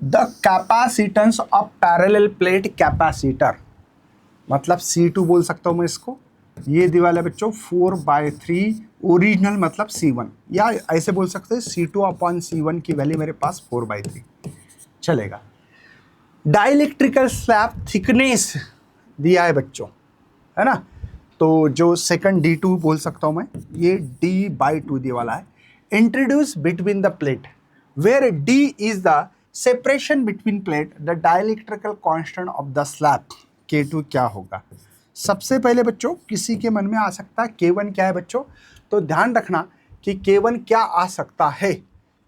The capacitance of parallel plate capacitor, मतलब C2 बोल सकता हूँ मैं इसको। ये दीवार है बच्चों 4/3 ओरिजिनल मतलब C1, या ऐसे बोल सकते हैं C2/C1 की वैल्यू मेरे पास 4/3 चलेगा। डाइलेक्ट्रिकल स्लैब थिकनेस दिया है बच्चों, है ना। तो जो सेकंड D2 बोल सकता हूँ मैं, ये D/2 दिया वाला है। Introduce between the plate where D is the separation between plate, the dielectrical constant of the slab K2 क्या होगा। सबसे पहले बच्चों किसी के मन में आ सकता है K1 क्या है बच्चों, तो ध्यान रखना कि K1 क्या आ सकता है।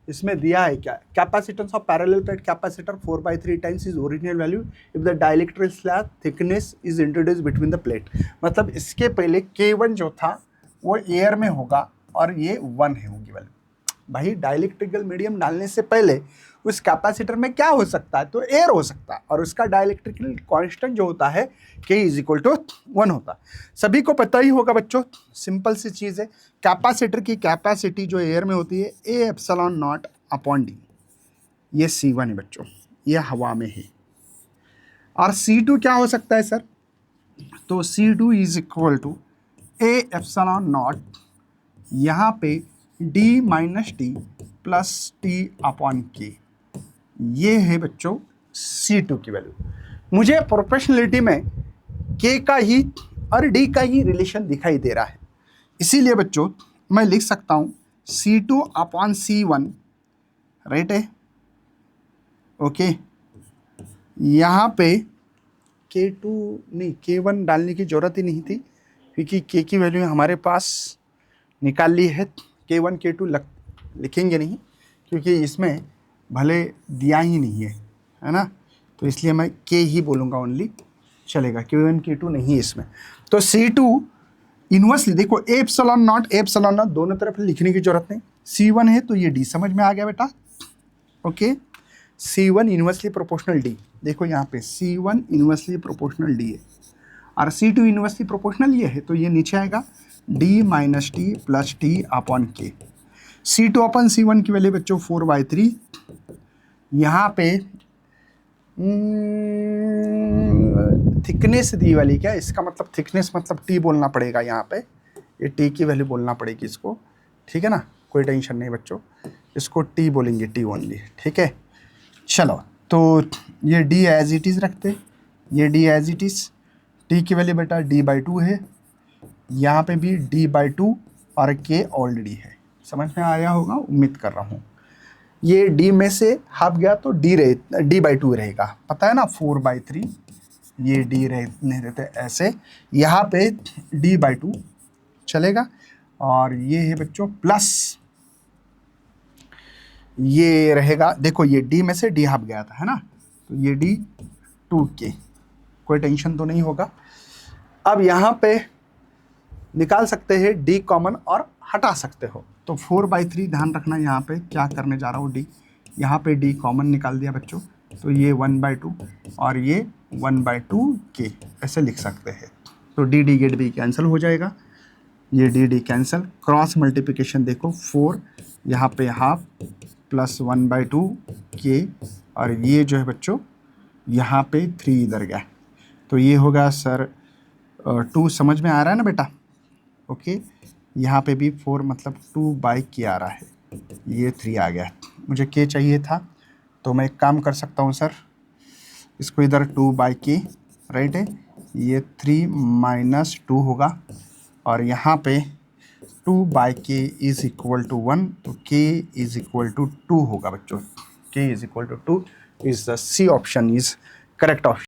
इसमें दिया है क्या, capacitance of parallel plate capacitor 4/3 times is original value if the dielectrical slab thickness is introduce between the plate. मतलब इसके पहले K1 जो था वो एयर में होगा और ये 1 है होगी वैल्यू। भाई डाइलेक्ट्रिकल मीडियम डालने से पहले उस कैपेसिटर में क्या हो सकता है, तो एयर हो सकता है, और उसका डाइलेक्ट्रिकल कांस्टेंट जो होता है K = 1 होता है। सभी को पता ही होगा बच्चों, सिंपल सी चीज़ है, कैपेसिटर की कैपेसिटी जो एयर में होती है A ε0/D, ये C1 है बच्चों, ये हवा में है। और C2 क्या हो सकता है सर, तो C2 = A ε0, यहाँ पे D - T + T/K, ये है बच्चों C2 की वैल्यू। मुझे प्रोपोर्शनलिटी में K का ही और D का ही रिलेशन दिखाई दे रहा है, इसीलिए बच्चों मैं लिख सकता हूँ C2/C1, राइट है, ओके। यहाँ पे K2 नहीं, K1 डालने की ज़रूरत ही नहीं थी, क्योंकि K की वैल्यू हमारे पास निकाल ली है। K1 K2 लिखेंगे नहीं, क्योंकि इसमें भले दिया ही नहीं है ना, तो इसलिए मैं K ही बोलूँगा ओनली, चलेगा। K1 K2 नहीं है इसमें। तो C2 इन्वर्सली देखो A ε0 दोनों तरफ लिखने की जरूरत नहीं, C1 है तो ये D समझ में आ गया बेटा, okay. C1 inversely proportional D, देखो यहाँ पे C1 इन्वर्सली प्रोपोर्शनल D है और C2 इन्वर्सली प्रोपोर्शनल ये है, तो ये नीचे आएगा D - T + T/K। C2/C1 की वैल्यू बच्चों 4/3, यहाँ पे थिकनेस दी वाली क्या, इसका मतलब थिकनेस मतलब T बोलना पड़ेगा, यहाँ पे ये T की वैल्यू बोलना पड़ेगी इसको, ठीक है ना, कोई टेंशन नहीं बच्चों, इसको T बोलेंगे, T ओनली, ठीक है। चलो तो ये D एज इट इज़ रखते, ये D as it is, T की वैल्यू बेटा D/2 है, यहाँ पे भी D/2 और K ऑलरेडी है, समझ में आया होगा उम्मीद कर रहा हूँ। ये D में से हाफ गया तो D/2 रहेगा, पता है ना, 4/3, ये D नहीं रहते ऐसे, यहाँ पे D/2 चलेगा, और ये है बच्चों प्लस ये रहेगा, देखो ये D में से D हाफ गया था, है ना, तो ये D/2K, कोई टेंशन तो नहीं होगा। अब यहाँ पे निकाल सकते हैं D कॉमन और हटा सकते हो, तो 4/3 ध्यान रखना, यहाँ पे क्या करने जा रहा हूँ D, यहाँ पे D कॉमन निकाल दिया बच्चों, तो ये 1/2 और ये 1/2K ऐसे लिख सकते हैं, तो D गेट B कैंसिल हो जाएगा, ये D कैंसिल, क्रॉस मल्टीप्लिकेशन देखो 4 यहाँ पे हाफ प्लस 1/2K, और ये जो है बच्चों यहाँ पे 3 इधर गया, तो ये होगा सर 2, समझ में आ रहा है ना बेटा, ओके। यहाँ पे भी 4 मतलब 2/K आ रहा है, ये 3 आ गया, मुझे K चाहिए था, तो मैं एक काम कर सकता हूँ सर, इसको इधर 2/K, राइट है, ये 3 - 2 होगा, और यहाँ पे 2/K = 1, तो K = 2 होगा बच्चों, K = 2 is the C option is correct option.